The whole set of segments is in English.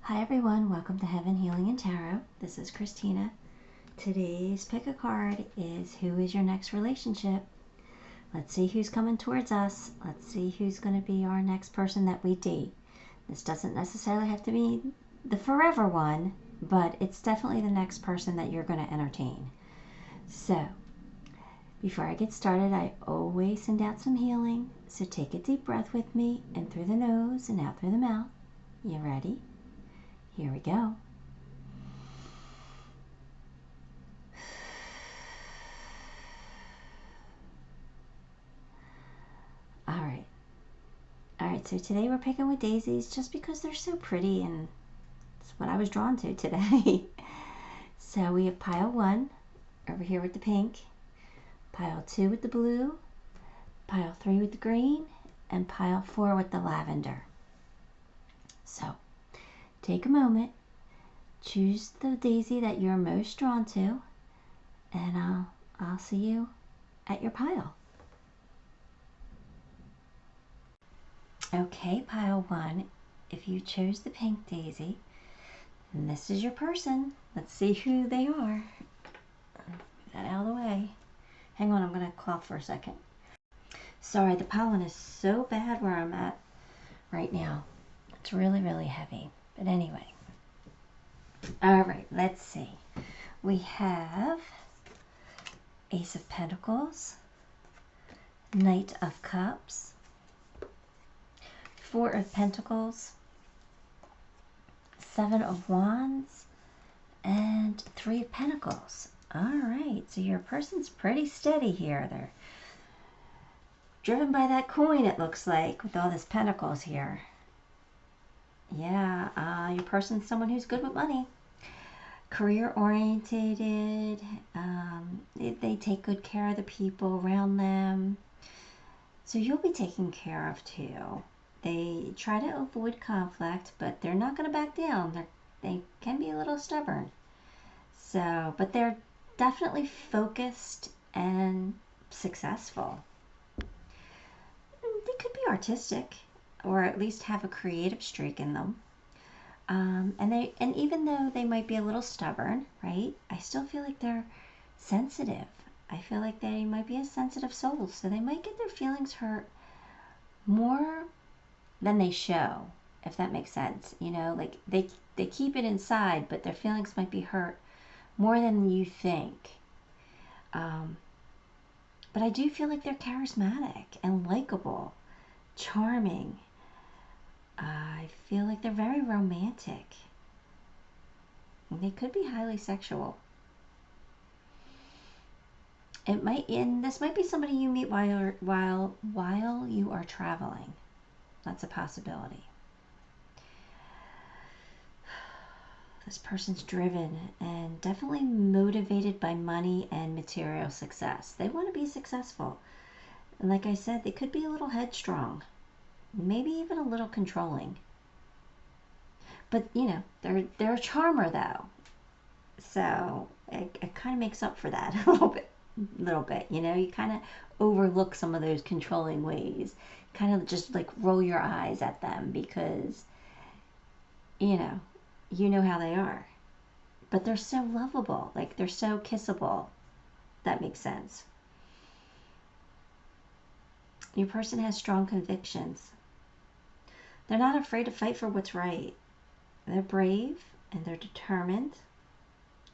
Hi everyone, welcome to Heaven Healing and Tarot. This is Christina. Today's pick a card is who is your next relationship. Let's see who's coming towards us. Let's see who's going to be our next person that we date. This doesn't necessarily have to be the forever one, but it's definitely the next person that you're going to entertain. So, before I get started, I always send out some healing. So take a deep breath with me, in through the nose and out through the mouth. You ready? Here we go. All right, so today we're picking with daisies just because they're so pretty and it's what I was drawn to today. So we have pile 1 over here with the pink, pile 2 with the blue, pile 3 with the green, and pile 4 with the lavender. So take a moment, choose the daisy that you're most drawn to, and I'll see you at your pile. Okay, pile 1, if you chose the pink daisy, then this is your person. Let's see who they are. Get that out of the way. Hang on, I'm going to cough for a second. Sorry, the pollen is so bad where I'm at right now. It's really, really heavy. But anyway. All right, let's see. We have Ace of Pentacles, Knight of Cups, 4 of Pentacles, 7 of Wands, and 3 of Pentacles. All right, so your person's pretty steady here. They're driven by that coin, it looks like, with all this Pentacles here. Yeah, your person's someone who's good with money. Career oriented. They take good care of the people around them. So you'll be taken care of too. They try to avoid conflict, but they're not going to back down. They can be a little stubborn. So, but they're definitely focused and successful. They could be artistic, or at least have a creative streak in them. And even though they might be a little stubborn, right? I still feel like they're sensitive. I feel like they might be a sensitive soul, so they might get their feelings hurt more than they show, if that makes sense. You know, like they keep it inside, but their feelings might be hurt more than you think. But I do feel like they're charismatic and likable, charming. I feel like they're very romantic. They could be highly sexual. This might be somebody you meet while you are traveling. That's a possibility. This person's driven and definitely motivated by money and material success. They want to be successful. And like I said, they could be a little headstrong. Maybe even a little controlling. But, you know, they're a charmer, though. So it kind of makes up for that a little bit. You know, you kind of overlook some of those controlling ways. Kind of just like roll your eyes at them because, you know how they are. But they're so lovable. Like, they're so kissable. That makes sense. Your person has strong convictions. They're not afraid to fight for what's right. They're brave and they're determined.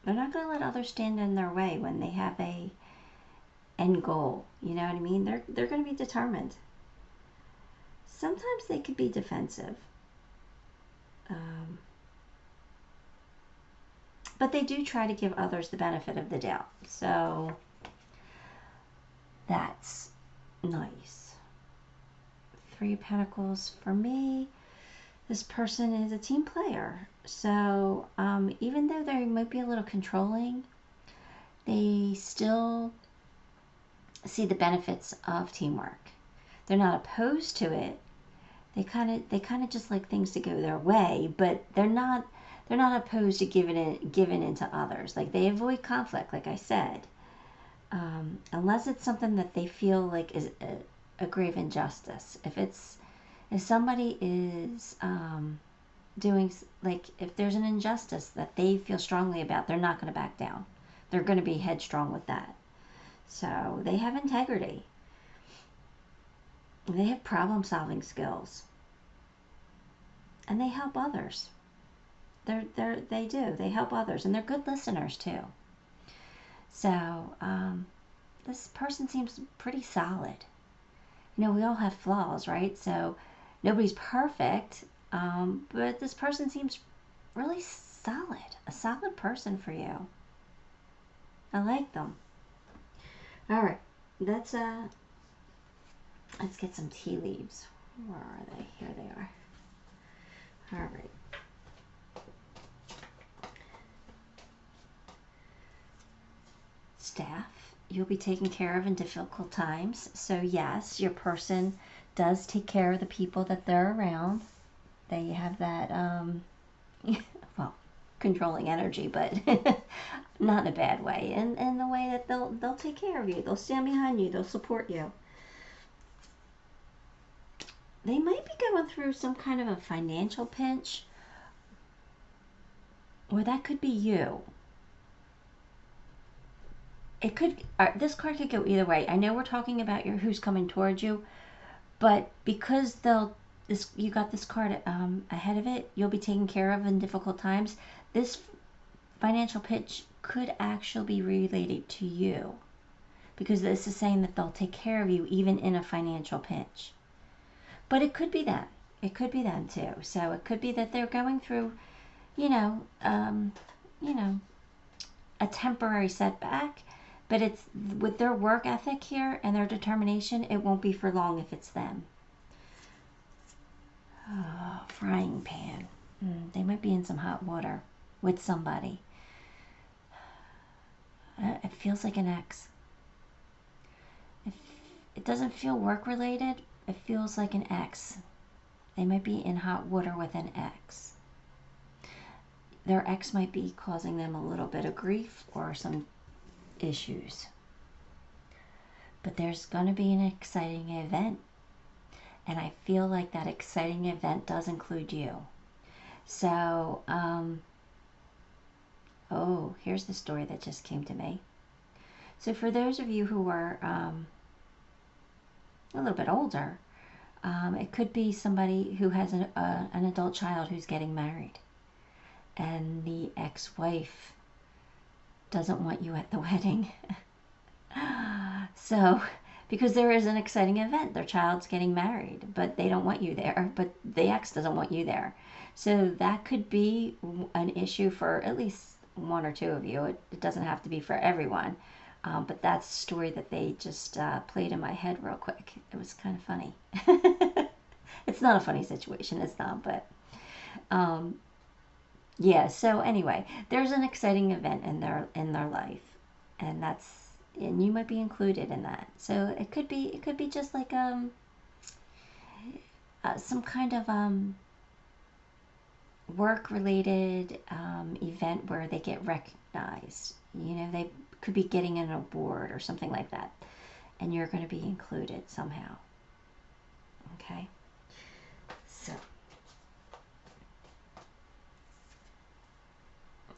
They're not going to let others stand in their way when they have a end goal. You know what I mean? They're going to be determined. Sometimes they could be defensive. But they do try to give others the benefit of the doubt. So that's nice. 3 of Pentacles. For me, this person is a team player. So even though they might be a little controlling, they still see the benefits of teamwork. They're not opposed to it. They kind of just like things to go their way, but they're not opposed to giving in to others. Like, they avoid conflict, like I said, unless it's something that they feel like is a grave injustice. If somebody is doing, like, if there's an injustice that they feel strongly about, they're not going to back down. They're going to be headstrong with that. So they have integrity. They have problem-solving skills. And they help others. They do. They help others. And they're good listeners, too. So, this person seems pretty solid. You know, we all have flaws, right? So, nobody's perfect. But this person seems really solid. A solid person for you. I like them. All right. Let's get some tea leaves. Where are they? Here they are. All right. Staff, you'll be taken care of in difficult times. So yes, your person does take care of the people that they're around. They have that, well, controlling energy, but not in a bad way. And the way that they'll take care of you. They'll stand behind you. They'll support you. They might be going through some kind of a financial pinch, or that could be you. It could, this card could go either way. I know we're talking about who's coming towards you, but because you got this card ahead of it, you'll be taken care of in difficult times. This financial pinch could actually be related to you, because this is saying that they'll take care of you even in a financial pinch. But it could be them. It could be them too. So it could be that they're going through, a temporary setback, but it's with their work ethic here and their determination, it won't be for long if it's them. Oh, frying pan. They might be in some hot water with somebody. It feels like an ex. It doesn't feel work related. It feels like an ex. They might be in hot water with an ex. Their ex might be causing them a little bit of grief or some issues. But there's going to be an exciting event. And I feel like that exciting event does include you. So, here's the story that just came to me. So for those of you who are a little bit older, it could be somebody who has an adult child who's getting married, and the ex-wife doesn't want you at the wedding. So, because there is an exciting event, their child's getting married, but they don't want you there, but the ex doesn't want you there. So that could be an issue for at least one or two of you. It doesn't have to be for everyone. But that's a story that they just played in my head real quick. It was kind of funny. It's not a funny situation, it's not, but yeah. So anyway, there's an exciting event in their life, and you might be included in that. So it could be just like some kind of work-related event where they get recognized. They could be getting an award or something like that, and you're going to be included somehow. Okay? So,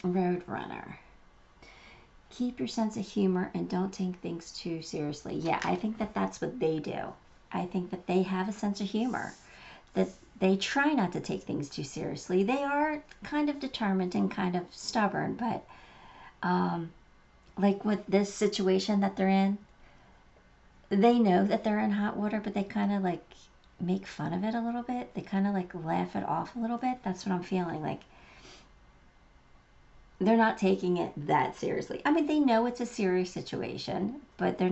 Roadrunner. Keep your sense of humor and don't take things too seriously. Yeah, I think that that's what they do. I think that they have a sense of humor, that they try not to take things too seriously. They are kind of determined and kind of stubborn, but like with this situation that they're in, they know that they're in hot water, but they kind of like make fun of it a little bit. They kind of like laugh it off a little bit. That's what I'm feeling like. They're not taking it that seriously. I mean, they know it's a serious situation, but they're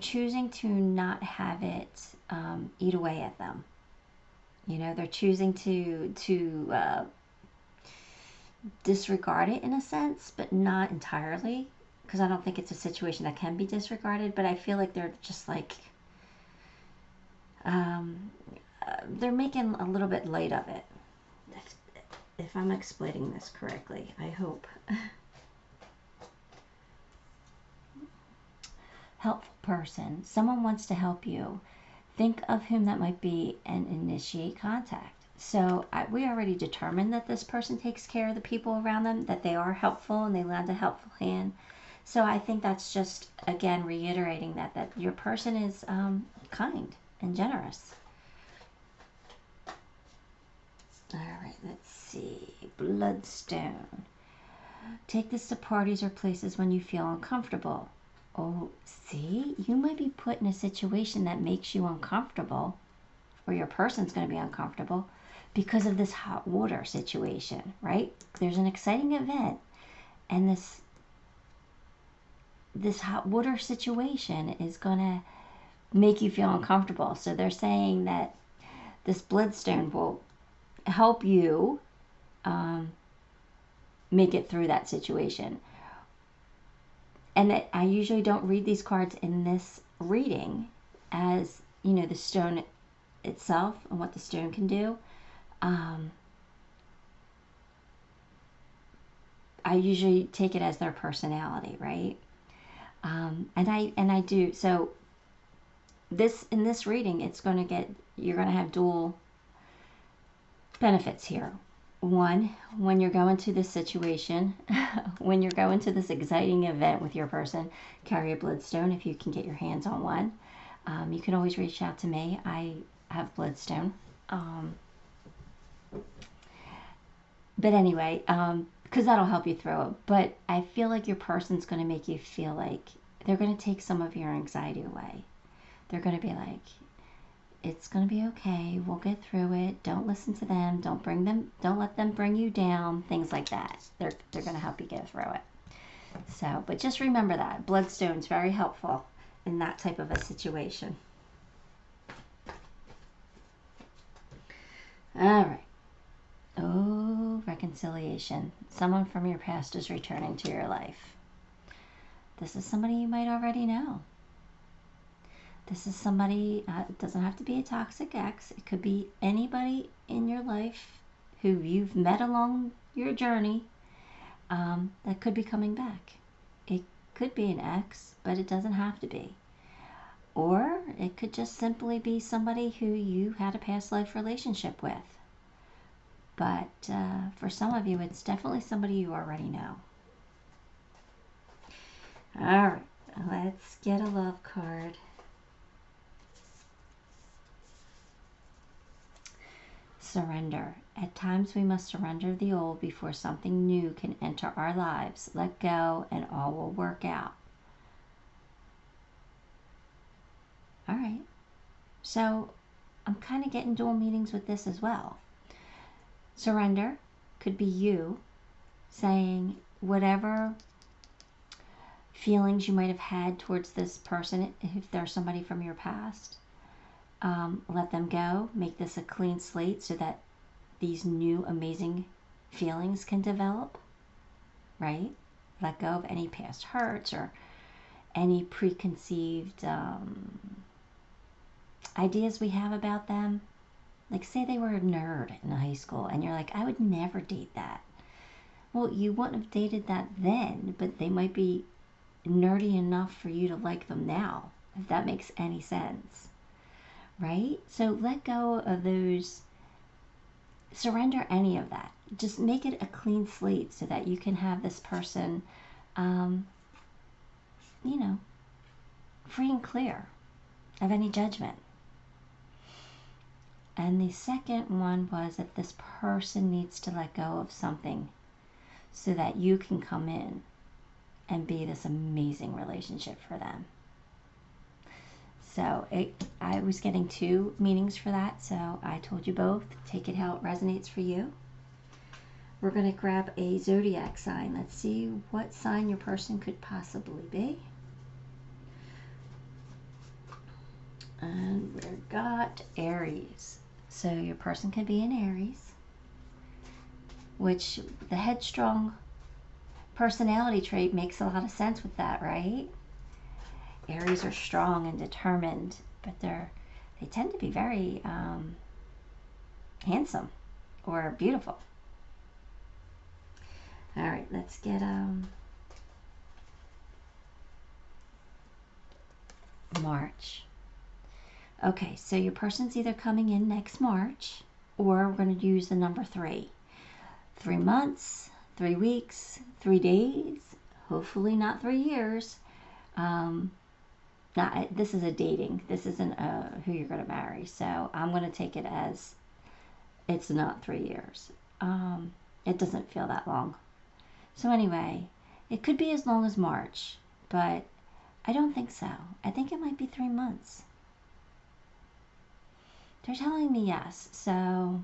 choosing to not have it eat away at them. They're choosing to disregard it in a sense, but not entirely, because I don't think it's a situation that can be disregarded, but I feel like they're just like, they're making a little bit light of it. If I'm explaining this correctly, I hope. Helpful person. Someone wants to help you. Think of whom that might be and initiate contact. So we already determined that this person takes care of the people around them, that they are helpful and they lend a helpful hand. So I think that's just, again, reiterating that your person is kind and generous. All right, let's see. Bloodstone. Take this to parties or places when you feel uncomfortable. Oh, see? You might be put in a situation that makes you uncomfortable, or your person's going to be uncomfortable because of this hot water situation, right? There's an exciting event, and this hot water situation is going to make you feel uncomfortable. So they're saying that this bloodstone will help you make it through that situation. And that I usually don't read these cards in this reading as, you know, the stone itself and what the stone can do. I usually take it as their personality, right? And I do. So in this reading, you're going to have dual benefits here. One, when you're going to this situation, when you're going to this exciting event with your person, carry a bloodstone if you can get your hands on one. You can always reach out to me. I have bloodstone. But anyway, because that'll help you through it. But I feel like your person's going to make you feel like they're going to take some of your anxiety away. They're going to be like, it's going to be okay. We'll get through it. Don't listen to them. Don't let them bring you down. Things like that. They're going to help you get through it. So, but just remember that bloodstone's very helpful in that type of a situation. All right. Oh, reconciliation. Someone from your past is returning to your life. This is somebody you might already know. This is somebody, it doesn't have to be a toxic ex. It could be anybody in your life who you've met along your journey that could be coming back. It could be an ex, but it doesn't have to be. Or it could just simply be somebody who you had a past life relationship with. But for some of you, it's definitely somebody you already know. All right, let's get a love card. Surrender. At times we must surrender the old before something new can enter our lives. Let go and all will work out. All right. So I'm kind of getting dual meanings with this as well. Surrender could be you saying whatever feelings you might have had towards this person, if they're somebody from your past, let them go. Make this a clean slate so that these new amazing feelings can develop, right? Let go of any past hurts or any preconceived ideas we have about them. Like, say they were a nerd in high school and you're like, I would never date that. Well, you wouldn't have dated that then, but they might be nerdy enough for you to like them now, if that makes any sense. Right? So let go of those, surrender any of that. Just make it a clean slate so that you can have this person, free and clear of any judgment. And the second one was that this person needs to let go of something so that you can come in and be this amazing relationship for them. So I was getting two meanings for that, so I told you both. Take it how it resonates for you. We're going to grab a zodiac sign. Let's see what sign your person could possibly be. And we've got Aries. So your person can be an Aries, which the headstrong personality trait makes a lot of sense with that, right? Aries are strong and determined, but they tend to be very handsome or beautiful. All right, let's get March. Okay, so your person's either coming in next March or we're going to use the number 3. 3 months, 3 weeks, 3 days, hopefully not 3 years. This is a dating. This isn't who you're going to marry. So I'm going to take it as it's not 3 years. It doesn't feel that long. So anyway, it could be as long as March, but I don't think so. I think it might be 3 months. They're telling me yes. So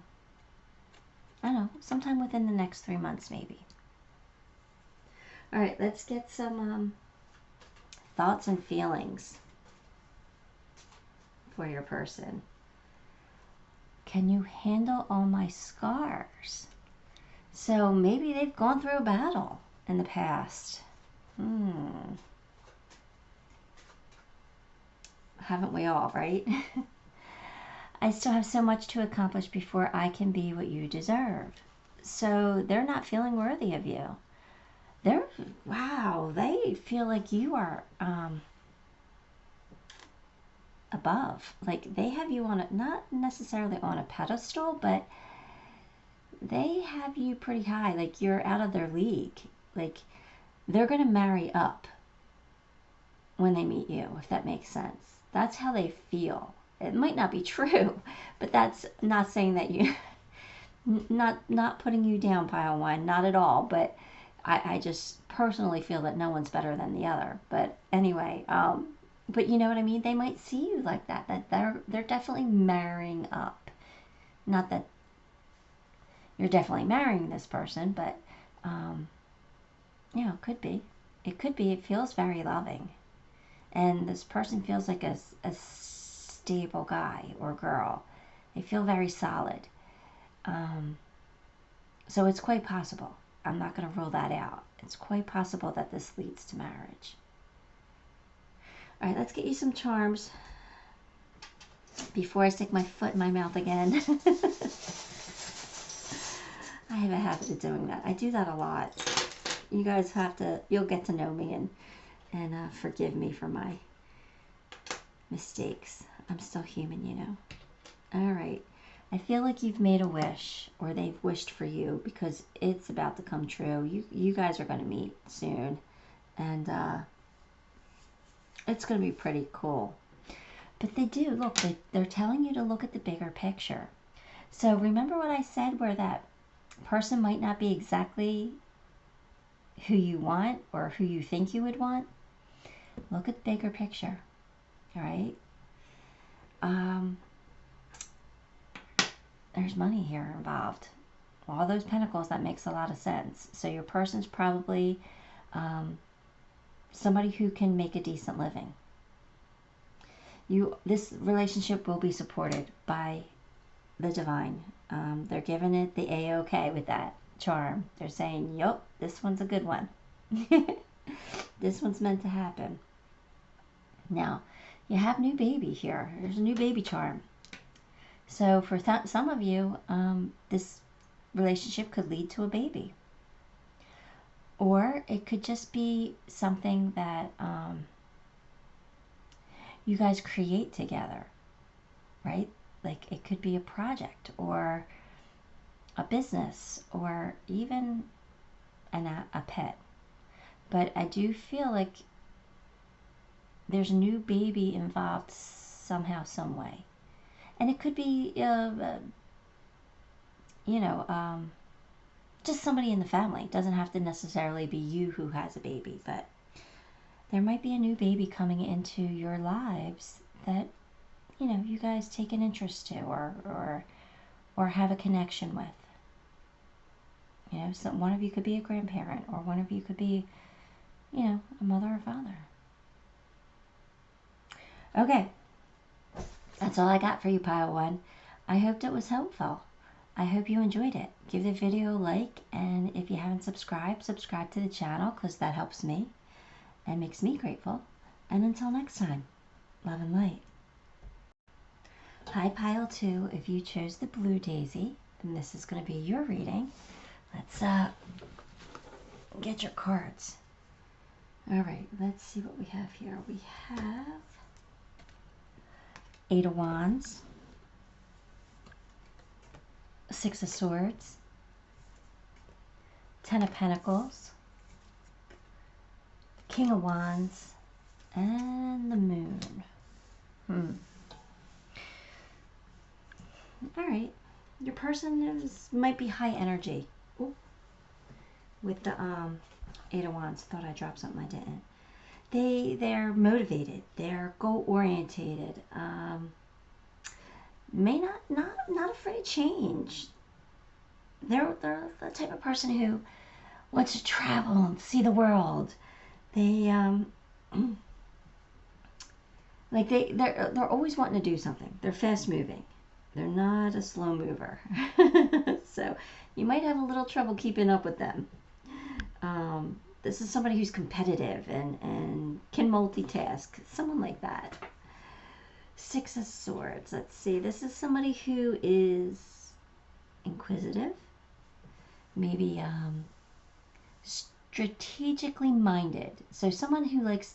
I don't know, sometime within the next 3 months maybe. All right, let's get some thoughts and feelings for your person. Can you handle all my scars? So maybe they've gone through a battle in the past. Haven't we all, right? I still have so much to accomplish before I can be what you deserve. So they're not feeling worthy of you. They feel like you are above. Like they have you on not necessarily on a pedestal, but they have you pretty high. Like you're out of their league. Like they're going to marry up when they meet you, if that makes sense. That's how they feel. It might not be true, but that's not saying that you, not putting you down, pile one, not at all. But I just personally feel that no one's better than the other. But anyway, but you know what I mean? They might see you like that they're definitely marrying up. Not that you're definitely marrying this person, but it could be. It could be. It feels very loving. And this person feels like a stable guy or girl. They feel very solid. So it's quite possible. I'm not going to rule that out. It's quite possible that this leads to marriage. All right, let's get you some charms before I stick my foot in my mouth again. I have a habit of doing that. I do that a lot. You guys you'll get to know me and forgive me for my mistakes. I'm still human, you know. All right. I feel like you've made a wish, or they've wished for you, because it's about to come true. You guys are going to meet soon, and it's going to be pretty cool. But they do, look, they're telling you to look at the bigger picture. So remember what I said, where that person might not be exactly who you want or who you think you would want? Look at the bigger picture, all right? There's money here involved. All those pentacles, that makes a lot of sense. So your person's probably somebody who can make a decent living. This relationship will be supported by the divine. They're giving it the A-OK with that charm. They're saying, yup, this one's a good one. This one's meant to happen. Now, you have new baby here. There's a new baby charm. So for some of you, this relationship could lead to a baby. Or it could just be something that you guys create together, right? Like it could be a project or a business or even a pet. But I do feel like there's a new baby involved somehow, some way. And it could be, just somebody in the family. It doesn't have to necessarily be you who has a baby, but there might be a new baby coming into your lives that, you guys take an interest to or have a connection with. So one of you could be a grandparent, or one of you could be, a mother or father. Okay. That's all I got for you, Pile 1. I hoped it was helpful. I hope you enjoyed it. Give the video a like, and if you haven't subscribed, subscribe to the channel, because that helps me and makes me grateful. And until next time, love and light. Hi, Pile 2. If you chose the blue daisy, then this is going to be your reading. Let's get your cards. All right, let's see what we have here. We have 8 of Wands, Six of Swords, Ten of Pentacles, King of Wands, and the Moon. All right. Your person might be high energy. Ooh. With the Eight of Wands. Thought I dropped something, I didn't. They're motivated. They're goal orientated. May not afraid of change. They're the type of person who wants to travel and see the world. They're always wanting to do something. They're fast moving. They're not a slow mover. So you might have a little trouble keeping up with them. This is somebody who's competitive and can multitask. Someone like that. Six of Swords. Let's see. This is somebody who is inquisitive. Maybe strategically minded. So someone who likes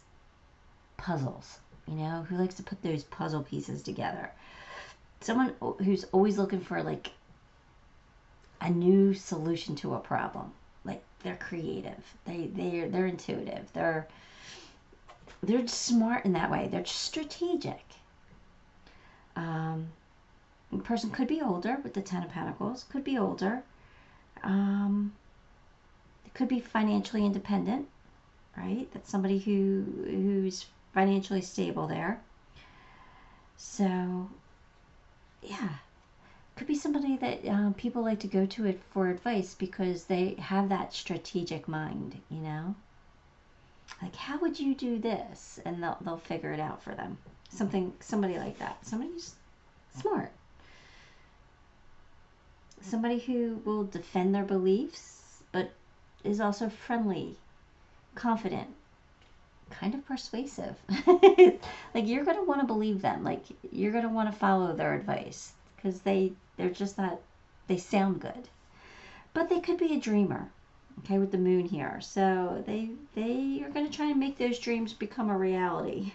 puzzles, you know, who likes to put those puzzle pieces together. Someone who's always looking for like a new solution to a problem. Like they're creative. They're intuitive. They're smart in that way. They're strategic. The person could be older with the Ten of Pentacles. Could be older. It could be financially independent, right? That's somebody who's financially stable there. So, yeah. Could be somebody that people like to go to it for advice because they have that strategic mind, you know? Like, how would you do this? And they'll figure it out for them. Somebody like that. Somebody who's smart. Somebody who will defend their beliefs, but is also friendly, confident, kind of persuasive. Like, you're going to want to believe them. Like, you're going to want to follow their advice because they're just that, they sound good. But they could be a dreamer, okay, with the Moon here. So they are going to try and make those dreams become a reality.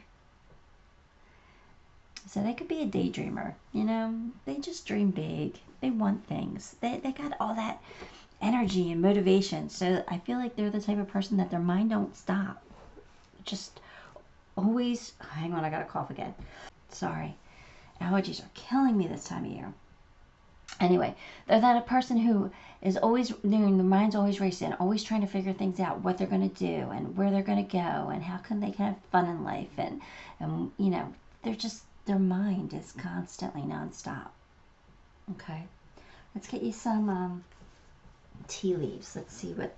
So they could be a daydreamer, you know. They just dream big. They want things. They got all that energy and motivation. So I feel like they're the type of person that their mind don't stop. Just always, hang on, I got a cough again. Sorry. Allergies are killing me this time of year. Anyway, they're that person who is always, their mind's always racing, always trying to figure things out, what they're going to do and where they're going to go and how can they have fun in life. And you know, their mind is constantly nonstop. Okay. Let's get you some tea leaves. Let's see what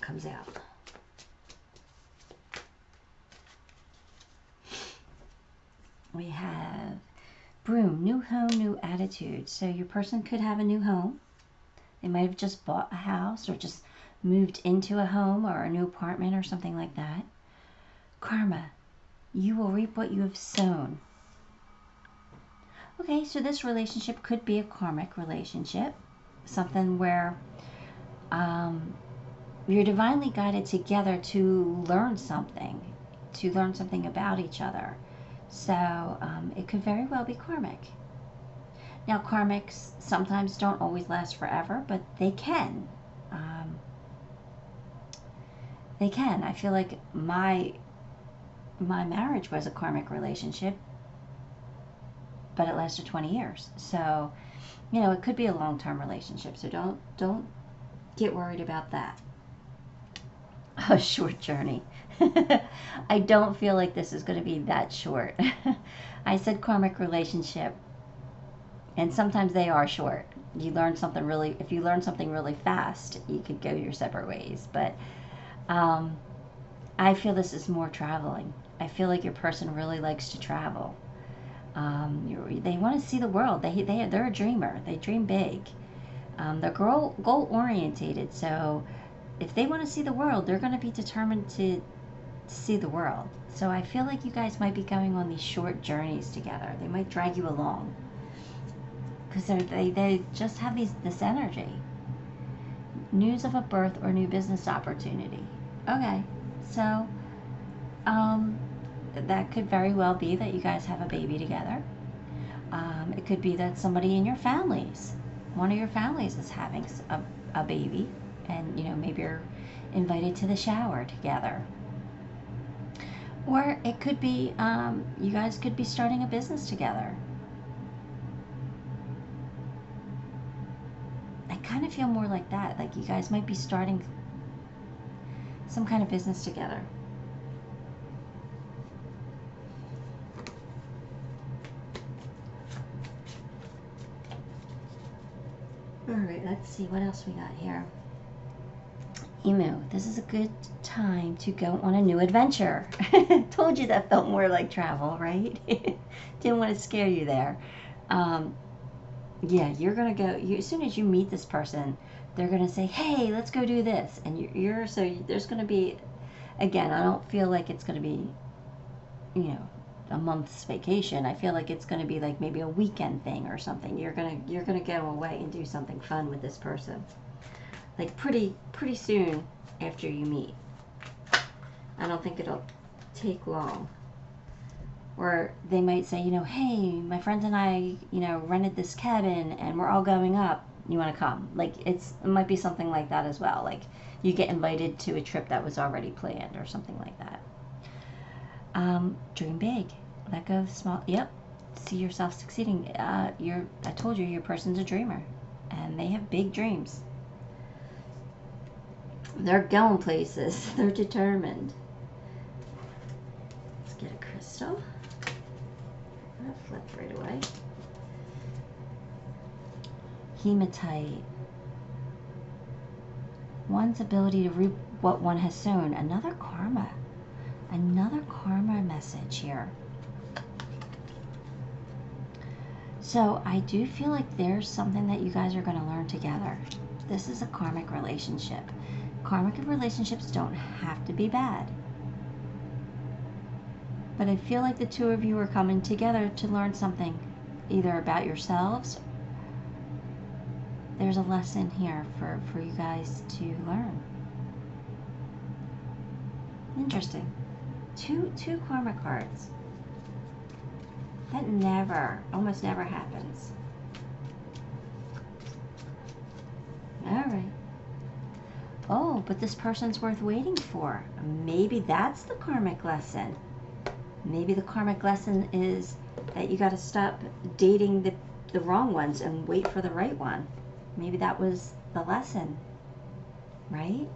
comes out. We have Broom, new home, new attitude. So your person could have a new home. They might have just bought a house or just moved into a home or a new apartment or something like that. Karma, you will reap what you have sown. Okay, so this relationship could be a karmic relationship. Something where you're divinely guided together to learn something about each other. So it could very well be karmic. Now, karmics sometimes don't always last forever, but they can. They can. I feel like my marriage was a karmic relationship, but it lasted 20 years. So, you know, it could be a long-term relationship. So don't get worried about that. A short journey. I don't feel like this is going to be that short. I said karmic relationship, and sometimes they are short. If you learn something really fast, you could go your separate ways. But I feel this is more traveling. I feel like your person really likes to travel. They want to see the world. They're a dreamer. They dream big. They're goal orientated. So if they want to see the world, they're going to be determined to see the world. So I feel like you guys might be going on these short journeys together. They might drag you along because they just have this energy. News of a birth or new business opportunity. Okay, so that could very well be that you guys have a baby together. It could be that somebody in your family's one of your families is having a baby, and maybe you're invited to the shower together. Or it could be you guys could be starting a business together. I kind of feel more like that, like you guys might be starting some kind of business together. All right, let's see what else we got here. Emu, this is a good time to go on a new adventure. Told you that felt more like travel, right? Didn't want to scare you there. Yeah, you're gonna go. As soon as you meet this person, they're gonna say, "Hey, let's go do this," and there's gonna be, again, I don't feel like it's gonna be, a month's vacation. I feel like it's gonna be like maybe a weekend thing or something. You're gonna go away and do something fun with this person, like pretty soon after you meet. I don't think it'll take long. Or they might say, hey, my friends and I, rented this cabin and we're all going up. You want to come? Like it might be something like that as well. Like you get invited to a trip that was already planned or something like that. Dream big. Let go of small. Yep. See yourself succeeding. I told you, your person's a dreamer, and they have big dreams. They're going places. They're determined. Let's get a crystal. That flipped right away. Hematite. One's ability to reap what one has sown. Another karma. Another karma message here. So I do feel like there's something that you guys are going to learn together. This is a karmic relationship. Karmic relationships don't have to be bad. But I feel like the two of you are coming together to learn something, either about yourselves. There's a lesson here for you guys to learn. Interesting. Two karma cards. That almost never happens. All right. Oh, but this person's worth waiting for. Maybe that's the karmic lesson. Maybe the karmic lesson is that you got to stop dating the wrong ones and wait for the right one. Maybe that was the lesson, right?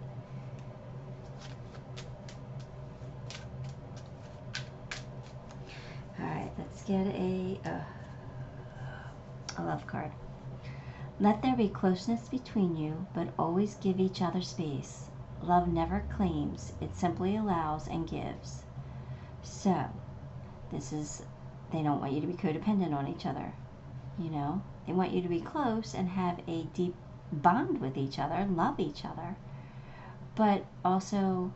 All right, let's get a love card. Let there be closeness between you, but always give each other space. Love never claims, it simply allows and gives. So, they don't want you to be codependent on each other, They want you to be close and have a deep bond with each other, love each other, but also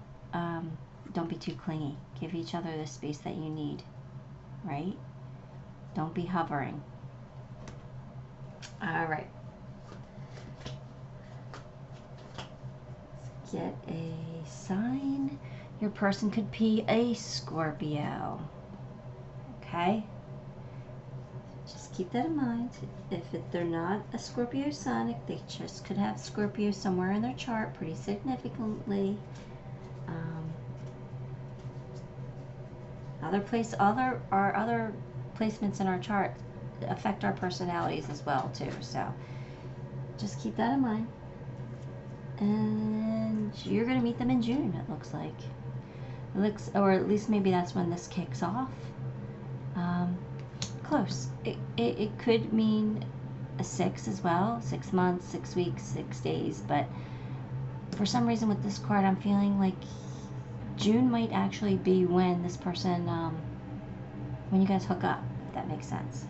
don't be too clingy. Give each other the space that you need, right? Don't be hovering. All right. Let's get a sign. Your person could be a Scorpio. Okay? Just keep that in mind. If they're not a Scorpio sun, they just could have Scorpio somewhere in their chart pretty significantly. Other placements in our chart affect our personalities as well too. So just keep that in mind. And you're going to meet them in June, it looks like. Or at least maybe that's when this kicks off. Close. It could mean a 6 as well. 6 months, 6 weeks, 6 days. But for some reason with this card, I'm feeling like June might actually be when this person, when you guys hook up, if that makes sense.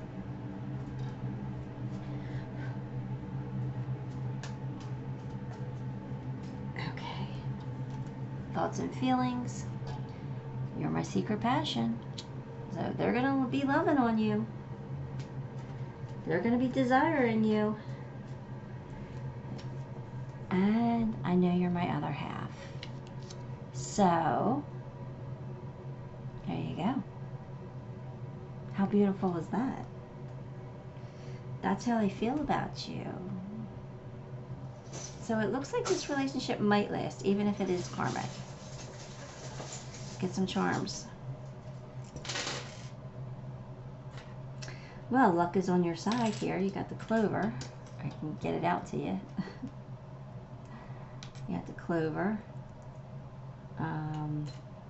Okay. Thoughts and feelings. You're my secret passion. So they're going to be loving on you. They're going to be desiring you. And I know you're my other half. So, there you go. How beautiful is that? That's how I feel about you. So it looks like this relationship might last, even if it is karmic. Get some charms. Well, luck is on your side here. You got the clover. I can get it out to you. You got the clover.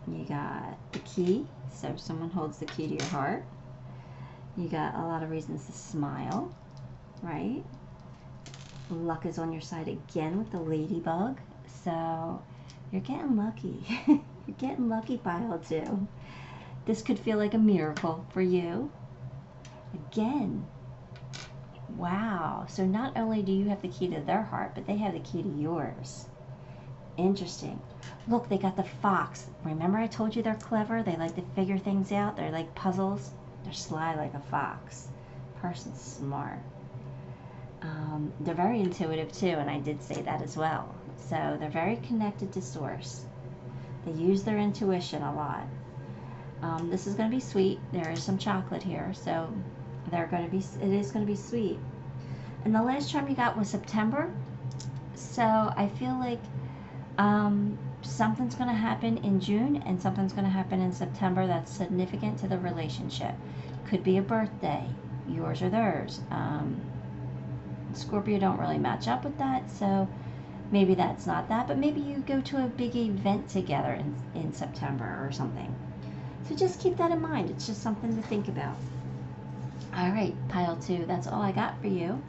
You got the key. So someone holds the key to your heart. You got a lot of reasons to smile, right? Luck is on your side again with the ladybug. So you're getting lucky. You're getting lucky, pile 2. This could feel like a miracle for you. Again, wow. So not only do you have the key to their heart, but they have the key to yours. Interesting. Look, they got the fox. Remember I told you they're clever? They like to figure things out. They're like puzzles. They're sly like a fox. Person's smart. They're very intuitive too, and I did say that as well. So they're very connected to source. They use their intuition a lot. This is going to be sweet. There is some chocolate here, so it is going to be sweet. And the last charm you got was September. So I feel like something's going to happen in June and something's going to happen in September that's significant to the relationship. Could be a birthday, yours or theirs. Scorpio don't really match up with that, so maybe that's not that, but maybe you go to a big event together in September or something. So just keep that in mind. It's just something to think about. All right, pile 2, that's all I got for you.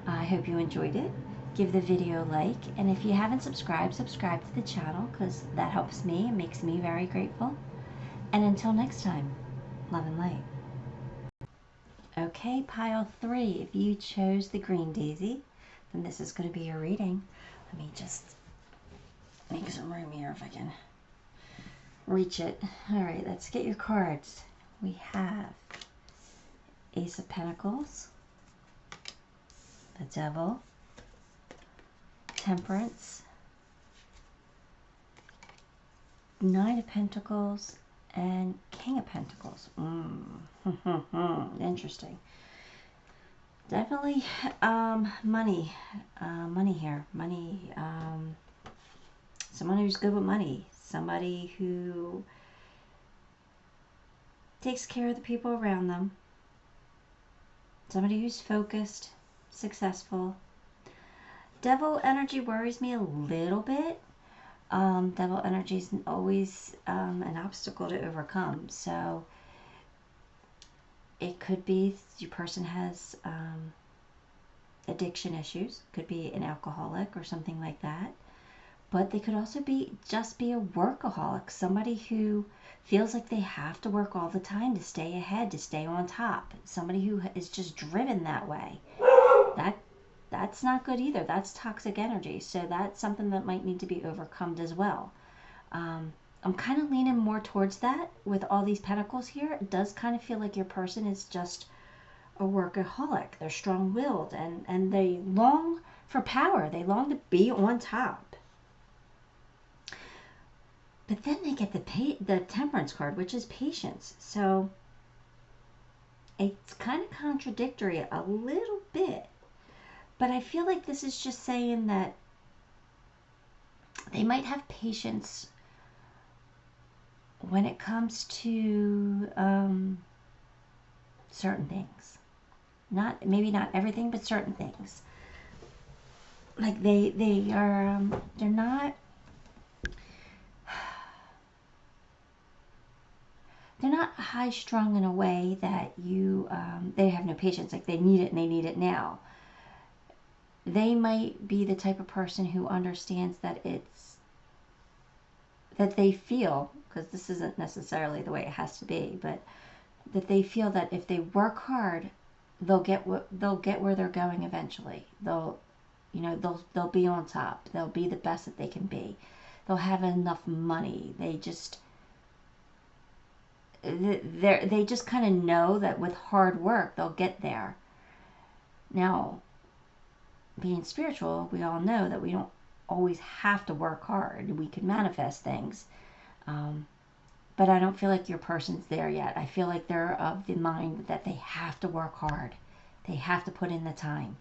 I hope you enjoyed it. Give the video a like, and if you haven't subscribed, subscribe to the channel, because that helps me and makes me very grateful. And until next time, love and light. Okay, pile 3, if you chose the green daisy, then this is going to be your reading. Let me just make some room here if I can reach it. All right, let's get your cards. We have Ace of Pentacles, the Devil, Temperance, Nine of Pentacles, and King of Pentacles. Interesting. Definitely money here. Money, someone who's good with money. Somebody who takes care of the people around them. Somebody who's focused, successful. Devil energy worries me a little bit. Devil energy is always an obstacle to overcome. So it could be your person has addiction issues. Could be an alcoholic or something like that. But they could also just be a workaholic. Somebody who feels like they have to work all the time to stay ahead, to stay on top. Somebody who is just driven that way. That's not good either. That's toxic energy. So that's something that might need to be overcome as well. I'm kind of leaning more towards that with all these pentacles here. It does kind of feel like your person is just a workaholic. They're strong-willed and they long for power. They long to be on top. But then they get the Temperance card, which is patience. So it's kind of contradictory a little bit. But I feel like this is just saying that they might have patience when it comes to certain things. Maybe not everything, but certain things. Like they're not high-strung in a way that they have no patience. Like they need it and they need it now. They might be the type of person who understands that that they feel, because this isn't necessarily the way it has to be, but that they feel that if they work hard, they'll get where they're going eventually. They'll be on top. They'll be the best that they can be. They'll have enough money. They just kind of know that with hard work they'll get there. Now, being spiritual, we all know that we don't always have to work hard. We can manifest things. But I don't feel like your person's there yet. I feel like they're of the mind that they have to work hard. They have to put in the time.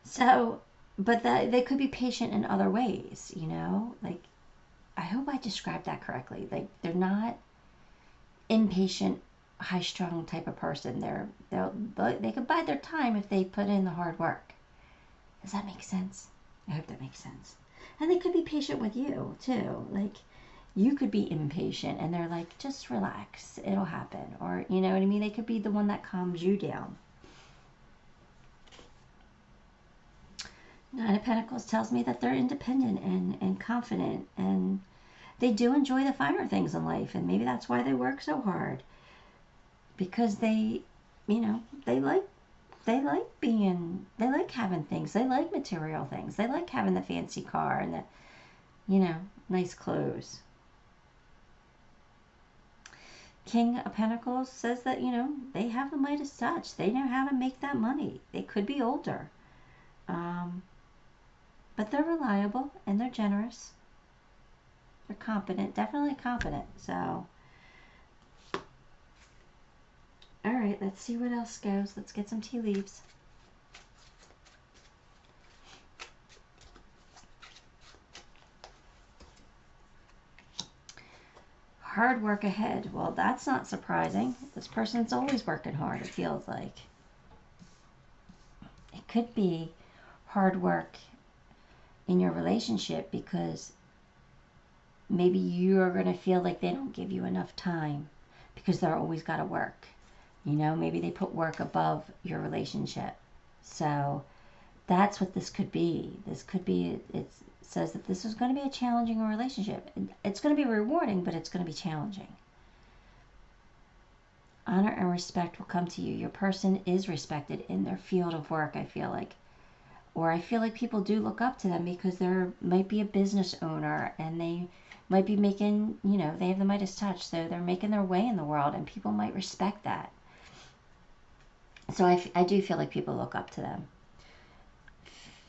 So But that they could be patient in other ways, you know? Like, I hope I described that correctly. Like, they're not impatient, high-strung type of person. They could bide their time if they put in the hard work. Does that make sense? I hope that makes sense. And they could be patient with you, too. Like, you could be impatient, and they're like, just relax. It'll happen. Or, you know what I mean? They could be the one that calms you down. Nine of Pentacles tells me that they're independent and confident, and they do enjoy the finer things in life, and maybe that's why they work so hard, because they, you know, they like having things, they like material things, they like having the fancy car and the, you know, nice clothes. King of Pentacles says that, you know, they have the Midas touch, they know how to make that money. They could be older, but they're reliable and they're generous. They're competent, definitely competent. So, all right, let's see what else goes. Let's get some tea leaves. Hard work ahead. Well, that's not surprising. This person's always working hard, it feels like. It could be hard work in your relationship because maybe you're going to feel like they don't give you enough time because they're always got to work. You know, maybe they put work above your relationship. So that's what this could be. This could be, it says that this is going to be a challenging relationship. It's going to be rewarding, but it's going to be challenging. Honor and respect will come to you. Your person is respected in their field of work, I feel like. Or I feel like people do look up to them because there might be a business owner and they might be making, you know, they have the Midas touch, so they're making their way in the world and people might respect that. So I do feel like people look up to them.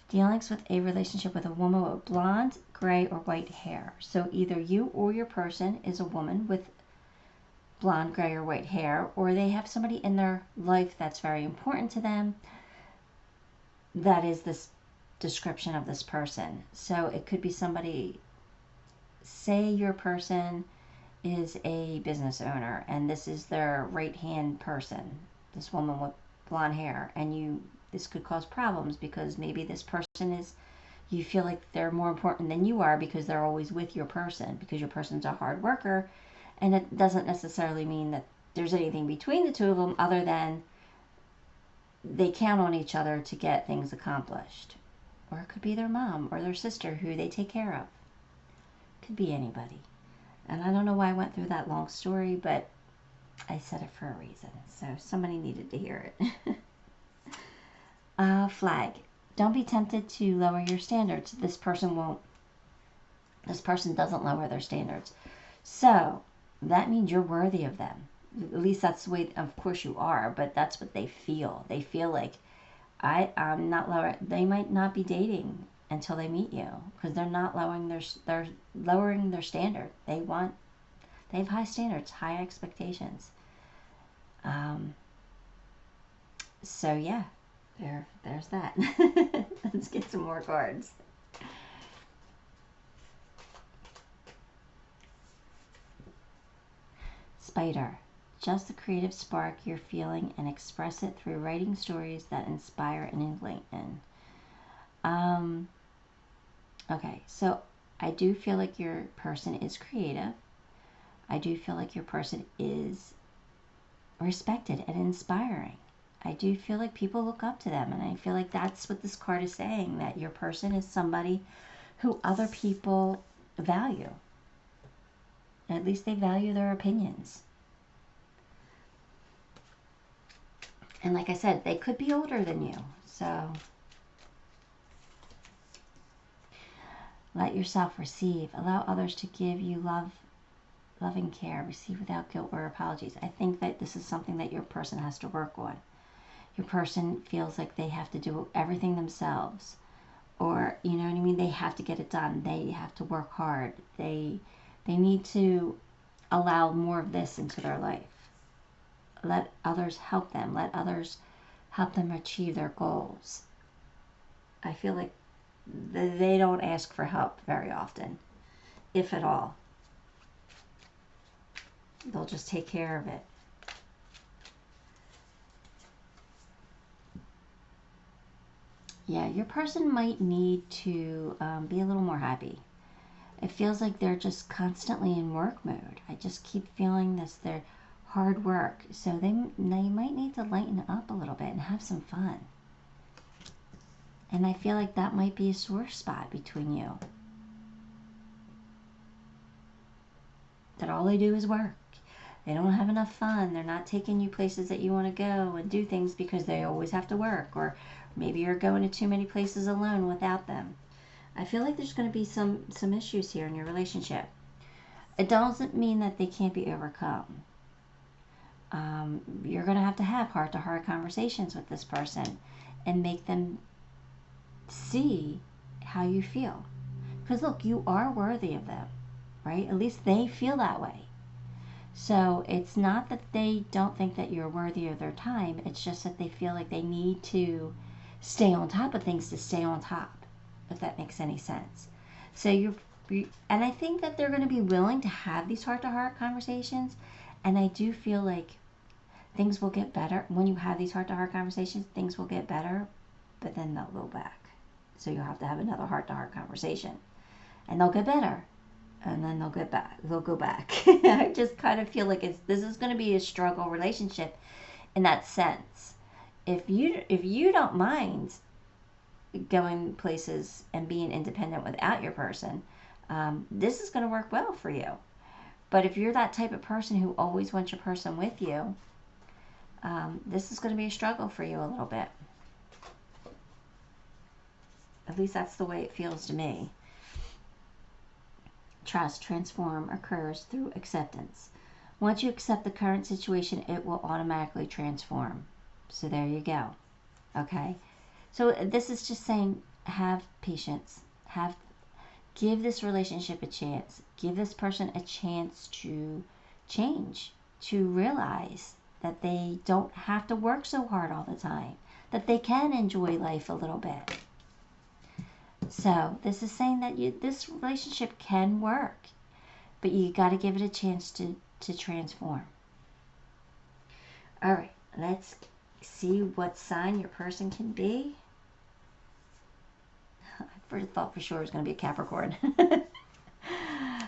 Dealings with a relationship with a woman with blonde, gray, or white hair. So either you or your person is a woman with blonde, gray, or white hair, or they have somebody in their life that's very important to them. That is this description of this person. So it could be somebody, say your person is a business owner and this is their right hand person, this woman with blonde hair, and this could cause problems because maybe this person is, you feel like they're more important than you are because they're always with your person, because your person's a hard worker, and it doesn't necessarily mean that there's anything between the two of them other than they count on each other to get things accomplished. Or it could be their mom or their sister who they take care of. Could be anybody. And I don't know why I went through that long story, but I said it for a reason. So somebody needed to hear it. Flag. Don't be tempted to lower your standards. This person doesn't lower their standards. So that means you're worthy of them. At least that's the way, of course you are, but that's what they feel. They feel like, I'm not lower. They might not be dating until they meet you because they're not lowering their standard. They have high standards, high expectations. So yeah, there's that. Let's get some more cards. Spider. Just the creative spark you're feeling and express it through writing stories that inspire and enlighten. Okay, so I do feel like your person is creative. I do feel like your person is respected and inspiring. I do feel like people look up to them, and I feel like that's what this card is saying, that your person is somebody who other people value. At least they value their opinions. And like I said, they could be older than you. So let yourself receive. Allow others to give you love, loving care. Receive without guilt or apologies. I think that this is something that your person has to work on. Your person feels like they have to do everything themselves. Or, you know what I mean? They have to get it done. They have to work hard. They need to allow more of this into their life. Let others help them. Let others help them achieve their goals. I feel like they don't ask for help very often, if at all. They'll just take care of it. Yeah, your person might need to be a little more happy. It feels like they're just constantly in work mode. I just keep feeling this. They're hard work. So they might need to lighten up a little bit and have some fun. And I feel like that might be a sore spot between you. That all they do is work. They don't have enough fun. They're not taking you places that you want to go and do things because they always have to work. Or maybe you're going to too many places alone without them. I feel like there's going to be some issues here in your relationship. It doesn't mean that they can't be overcome. You're going to have heart-to-heart conversations with this person and make them see how you feel. Because look, you are worthy of them, right? At least they feel that way. So it's not that they don't think that you're worthy of their time. It's just that they feel like they need to stay on top of things to stay on top, if that makes any sense. So and I think that they're going to be willing to have these heart-to-heart conversations. And I do feel like things will get better. When you have these heart-to-heart conversations, things will get better, but then they'll go back. So you'll have to have another heart-to-heart conversation. And they'll get better. And then they'll get back. They'll go back. I just kind of feel like this is going to be a struggle relationship in that sense. If you don't mind going places and being independent without your person, this is going to work well for you. But if you're that type of person who always wants your person with you, this is going to be a struggle for you a little bit. At least that's the way it feels to me. Trust, transform, occurs through acceptance. Once you accept the current situation, it will automatically transform. So there you go. Okay? So this is just saying, have patience. Give this relationship a chance. Give this person a chance to change, to realize that they don't have to work so hard all the time, that they can enjoy life a little bit. So this is saying that this relationship can work, but you got to give it a chance to transform. All right, let's see what sign your person can be. I thought for sure it was going to be a Capricorn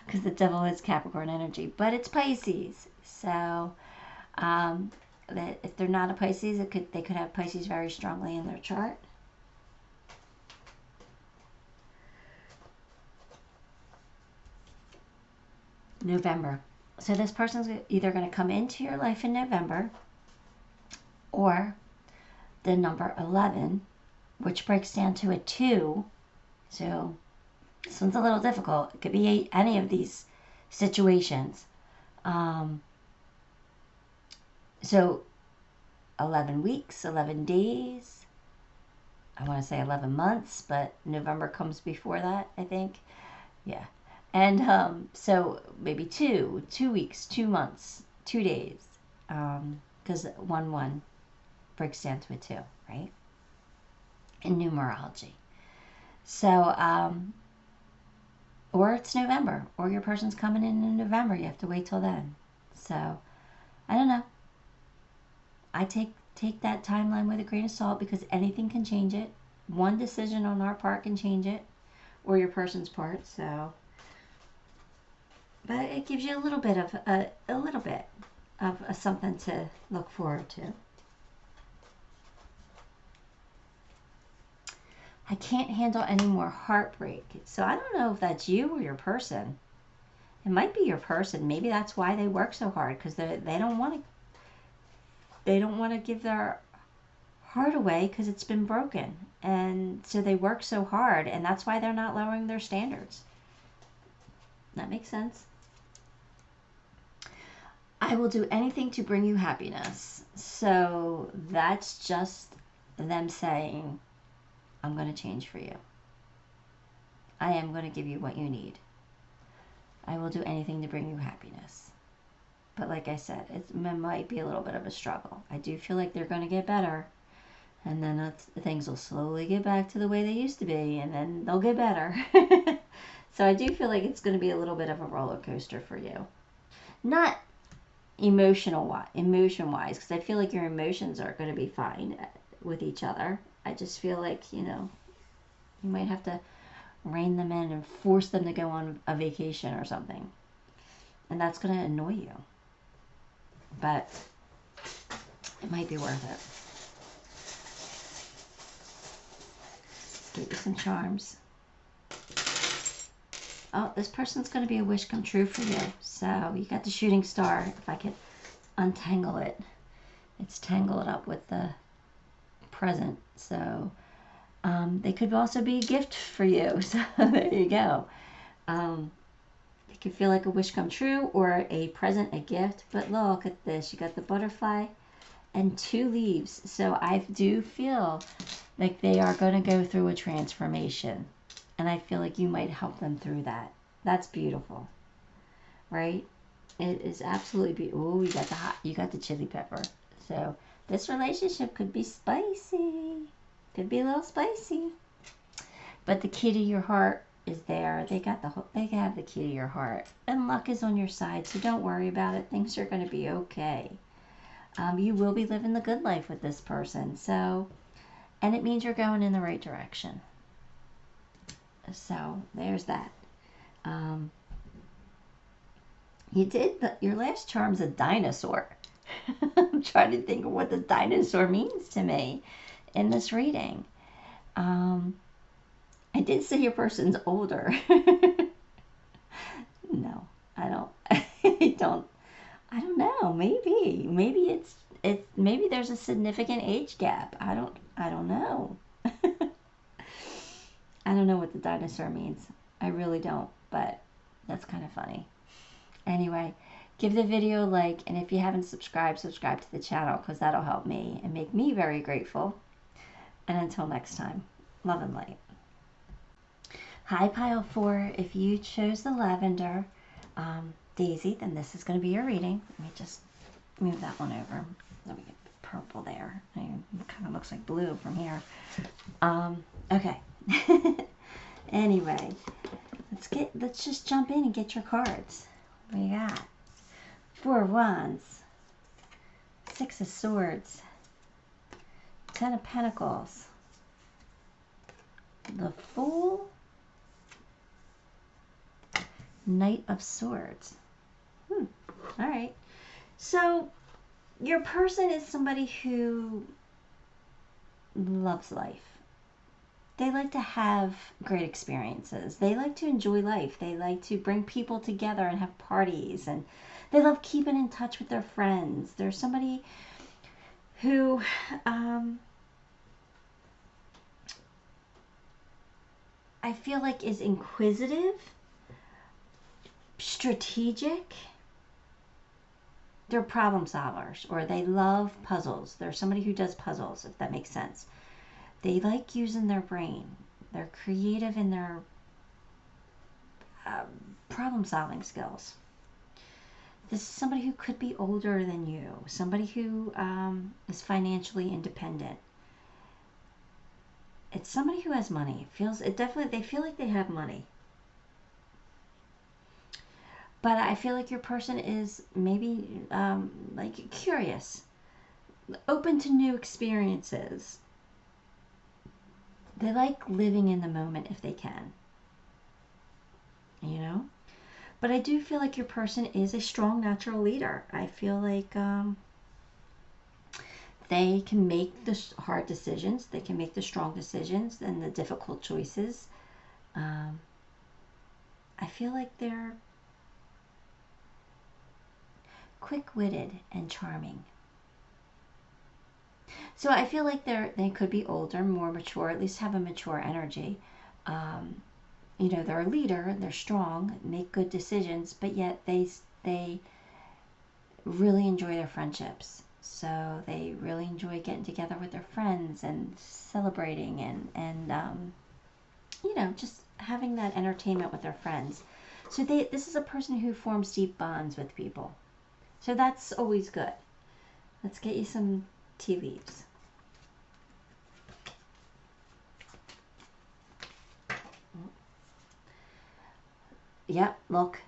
because the devil is Capricorn energy, but it's Pisces. So if they're not a Pisces, they could have Pisces very strongly in their chart. November. So this person's either going to come into your life in November, or the number 11, which breaks down to a 2. So this one's a little difficult. It could be any of these situations. So 11 weeks, 11 days. I want to say 11 months, but November comes before that, I think. Yeah. And so maybe 2 weeks, 2 months, 2 days, because 1 breaks down to a 2, right? In numerology. So, or it's November, or your person's coming in November. You have to wait till then. So, I don't know. I take that timeline with a grain of salt because anything can change it. One decision on our part can change it, or your person's part. So. But it gives you a little bit of something to look forward to. I can't handle any more heartbreak. So I don't know if that's you or your person. It might be your person. Maybe that's why they work so hard, because they don't want to give their heart away because it's been broken, and so they work so hard, and that's why they're not lowering their standards. That makes sense. I will do anything to bring you happiness. So that's just them saying, I'm going to change for you. I am going to give you what you need. I will do anything to bring you happiness. But like I said, it might be a little bit of a struggle. I do feel like they're going to get better. And then things will slowly get back to the way they used to be, and then they'll get better. So I do feel like it's going to be a little bit of a roller coaster for you. Not emotion wise, because I feel like your emotions are going to be fine with each other. I just feel like, you might have to rein them in and force them to go on a vacation or something. And that's going to annoy you. But it might be worth it. Get you some charms. Oh, this person's going to be a wish come true for you. So you got the shooting star. If I could untangle it. It's tangled up with the present. So they could also be a gift for you. So there you go. It could feel like a wish come true or a present, a gift. But look at this. You got the butterfly and 2 leaves. So I do feel like they are going to go through a transformation. And I feel like you might help them through that. That's beautiful. Right? It is absolutely beautiful. Oh, you got the chili pepper. So this relationship could be spicy. Could be a little spicy. But the key to your heart is there. They have the key to your heart. And luck is on your side, so don't worry about it. Things are going to be okay. You will be living the good life with this person. So, and it means you're going in the right direction. So there's that. Your last charm's a dinosaur. I'm trying to think of what the dinosaur means to me in this reading. I did say your person's older. No, I don't. I don't know. Maybe maybe there's a significant age gap. I don't know. I don't know what the dinosaur means. I really don't, but that's kind of funny. Anyway, give the video a like, and if you haven't subscribed to the channel, because that'll help me and make me very grateful. And until next time, love and light. Hi, Pile 4. If you chose the Lavender Daisy, then this is going to be your reading. Let me just move that one over. Let me get purple there. It kind of looks like blue from here. Okay. Anyway, let's just jump in and get your cards. What do you got? 4 of Wands, 6 of Swords, 10 of Pentacles, the Fool, Knight of Swords. All right. So your person is somebody who loves life. They like to have great experiences. They like to enjoy life. They like to bring people together and have parties. And they love keeping in touch with their friends. They're somebody who I feel like is inquisitive, strategic. They're problem solvers, or they love puzzles. They're somebody who does puzzles, if that makes sense. They like using their brain. They're creative in their problem-solving skills. This is somebody who could be older than you. Somebody who is financially independent. It's somebody who has money. They feel like they have money. But I feel like your person is maybe like curious, open to new experiences. They like living in the moment if they can, But I do feel like your person is a strong natural leader. I feel like they can make the hard decisions. They can make the strong decisions and the difficult choices. I feel like they're quick-witted and charming. So I feel like they could be older, more mature, at least have a mature energy. They're a leader, they're strong, make good decisions, but yet they really enjoy their friendships. So they really enjoy getting together with their friends and celebrating and just having that entertainment with their friends. So this is a person who forms deep bonds with people. So that's always good. Let's get you some tea leaves. Yep, look.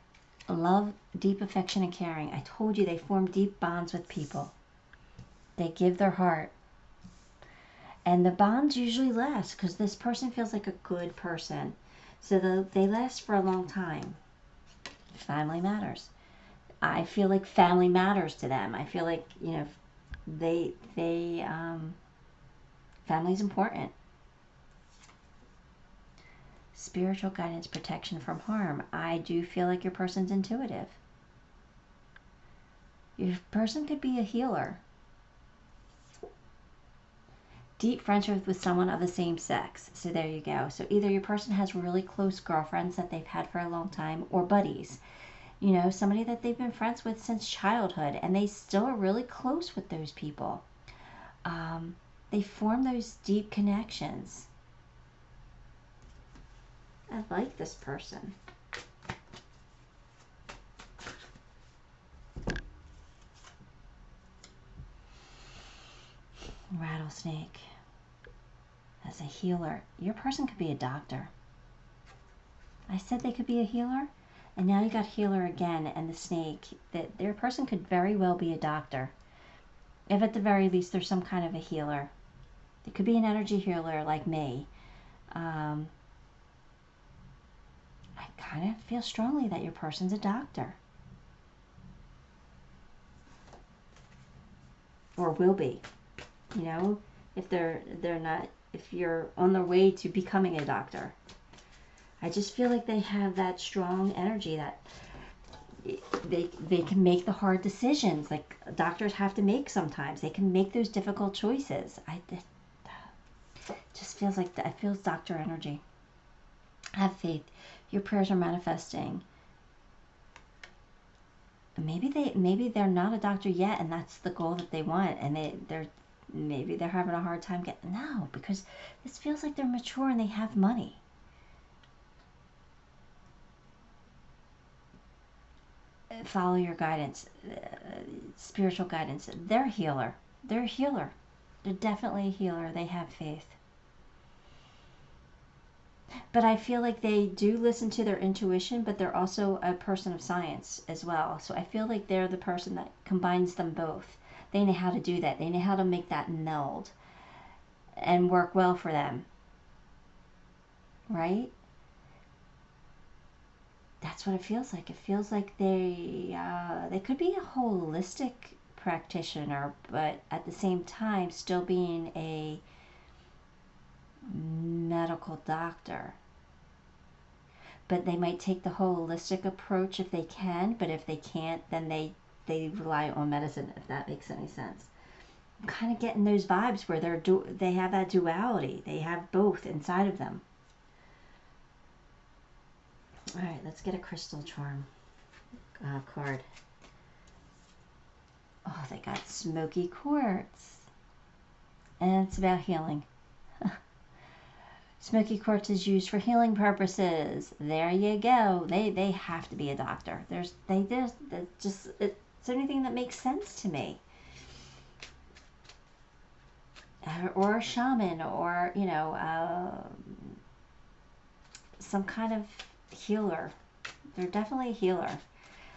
Love, deep affection, and caring. I told you they form deep bonds with people. They give their heart. And the bonds usually last because this person feels like a good person. So they last for a long time. Family matters. I feel like family matters to them. I feel like, you know, family's important. Spiritual guidance, protection from harm. I do feel like your person's intuitive. Your person could be a healer. Deep friendship with someone of the same sex. So there you go. So either your person has really close girlfriends that they've had for a long time, or buddies. You know, somebody that they've been friends with since childhood, and they still are really close with those people. They form those deep connections. I like this person. Rattlesnake. As a healer, your person could be a doctor. I said they could be a healer, and now you got healer again, and the snake. That their person could very well be a doctor. If at the very least there's some kind of a healer. It could be an energy healer like me. I kind of feel strongly that your person's a doctor. Or will be. You know, if they're not, if you're on their way to becoming a doctor. I just feel like they have that strong energy that they can make the hard decisions like doctors have to make sometimes. They can make those difficult choices. It just feels like that. It feels doctor energy. Have faith. Your prayers are manifesting. Maybe they're not a doctor yet, and that's the goal that they want, and maybe they're having a hard time getting. No, because this feels like they're mature and they have money. Follow your guidance, spiritual guidance. They're a healer. They're a healer. They're definitely a healer. They have faith. But I feel like they do listen to their intuition, but they're also a person of science as well. So I feel like they're the person that combines them both. They know how to do that. They know how to make that meld and work well for them. Right? That's what it feels like. It feels like they could be a holistic practitioner, but at the same time still being a medical doctor. But they might take the holistic approach if they can, but if they can't, then they rely on medicine, if that makes any sense. I'm kind of getting those vibes where they have that duality. They have both inside of them. All right, let's get a crystal charm card. Oh, they got smoky quartz. And it's about healing. Smoky quartz is used for healing purposes. There you go. They have to be a doctor. It's the only thing that makes sense to me. Or a shaman, or, you know, some kind of healer. They're definitely a healer.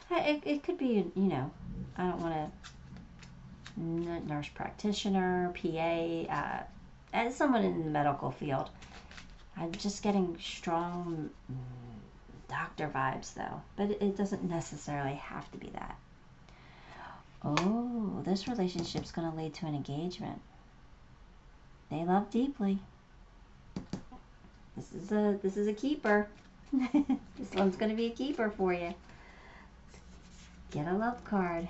It could be, you know, I don't want to, nurse practitioner, PA, as someone in the medical field. I'm just getting strong doctor vibes though, but it doesn't necessarily have to be that. Oh, this relationship's going to lead to an engagement. They love deeply. This is a keeper. This one's going to be a keeper for you. Get a love card.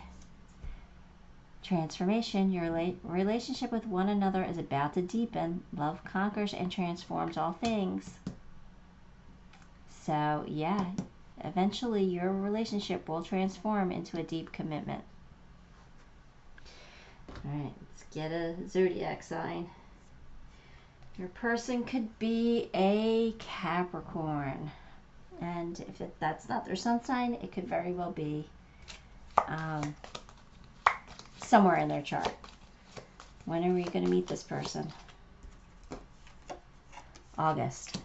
Transformation. Your relationship with one another is about to deepen. Love conquers and transforms all things. So, yeah, eventually your relationship will transform into a deep commitment. All right, let's get a zodiac sign. Your person could be a Capricorn. And if that's not their sun sign, it could very well be somewhere in their chart. When are we going to meet this person? August.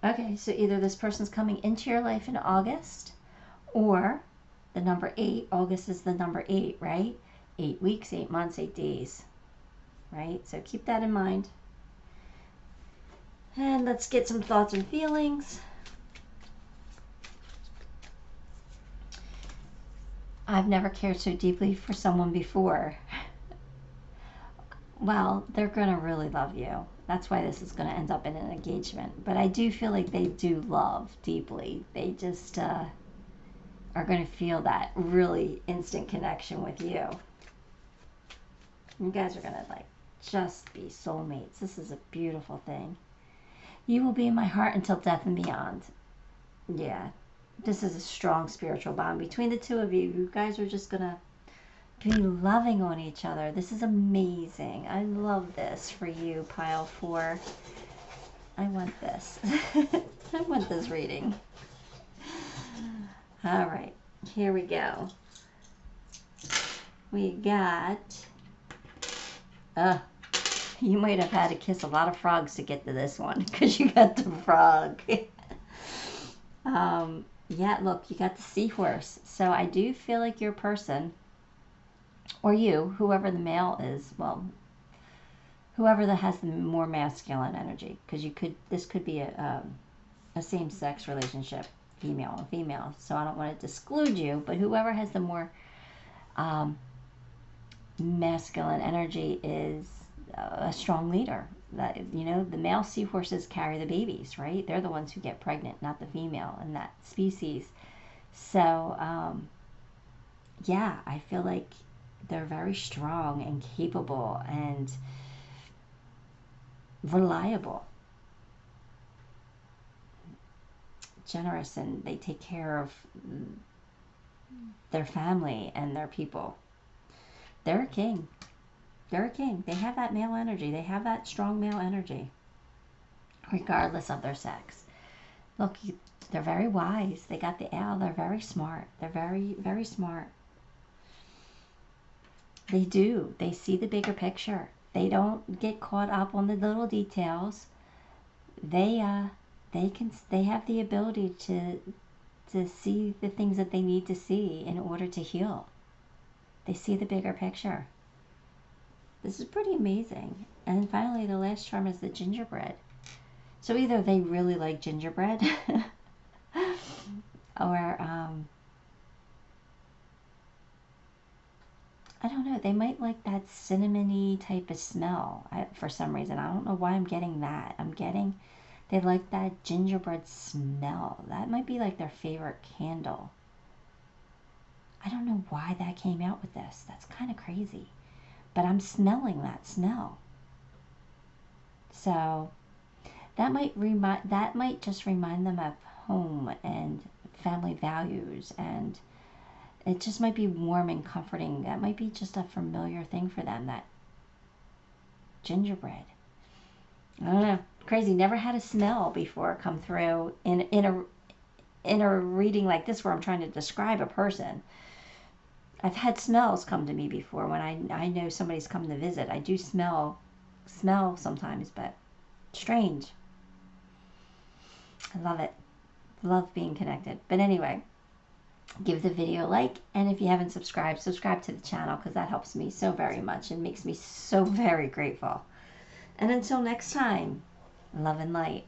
Okay, so either this person's coming into your life in August, or the number 8. August is the number 8, right? 8 weeks, 8 months, 8 days, right? So keep that in mind. And let's get some thoughts and feelings. I've never cared so deeply for someone before. Well, they're going to really love you. That's why this is going to end up in an engagement. But I do feel like they do love deeply. They just are going to feel that really instant connection with you. You guys are going to like just be soulmates. This is a beautiful thing. You will be in my heart until death and beyond. Yeah, this is a strong spiritual bond between the two of you. You guys are just going to be loving on each other. This is amazing. I love this for you, pile 4. I want this. I want this reading. All right, here we go. We got... you might have had to kiss a lot of frogs to get to this one, because you got the frog. Yeah, look, you got the seahorse. So I do feel like your person, or you, whoever the male is, well, whoever that has the more masculine energy, because this could be a same-sex relationship, female and female. So I don't want to exclude you, but whoever has the more masculine energy is a strong leader. That, you know, the male seahorses carry the babies, right? They're the ones who get pregnant, not the female in that species. So yeah, I feel like they're very strong and capable and reliable, generous, and they take care of their family and their people. They're a king. They're a king. They have that male energy. They have that strong male energy, regardless of their sex. Look, they're very wise. They got the owl. They're very smart. They're very, very smart. They do. They see the bigger picture. They don't get caught up on the little details. They have the ability to see the things that they need to see in order to heal. They see the bigger picture. This is pretty amazing. And then finally, the last charm is the gingerbread. So either they really like gingerbread, or I don't know, they might like that cinnamony type of smell for some reason. I don't know why I'm getting that. They like that gingerbread smell. That might be like their favorite candle. I don't know why that came out with this. That's kind of crazy. But I'm smelling that smell. So that might just remind them of home and family values, and it just might be warm and comforting. That might be just a familiar thing for them, that gingerbread. I don't know. Crazy. Never had a smell before come through in a reading like this where I'm trying to describe a person. I've had smells come to me before when I know somebody's come to visit. I do smell sometimes, but strange. I love it. Love being connected. But anyway, give the video a like, and if you haven't subscribed, subscribe to the channel, because that helps me so very much and makes me so very grateful. And until next time, love and light.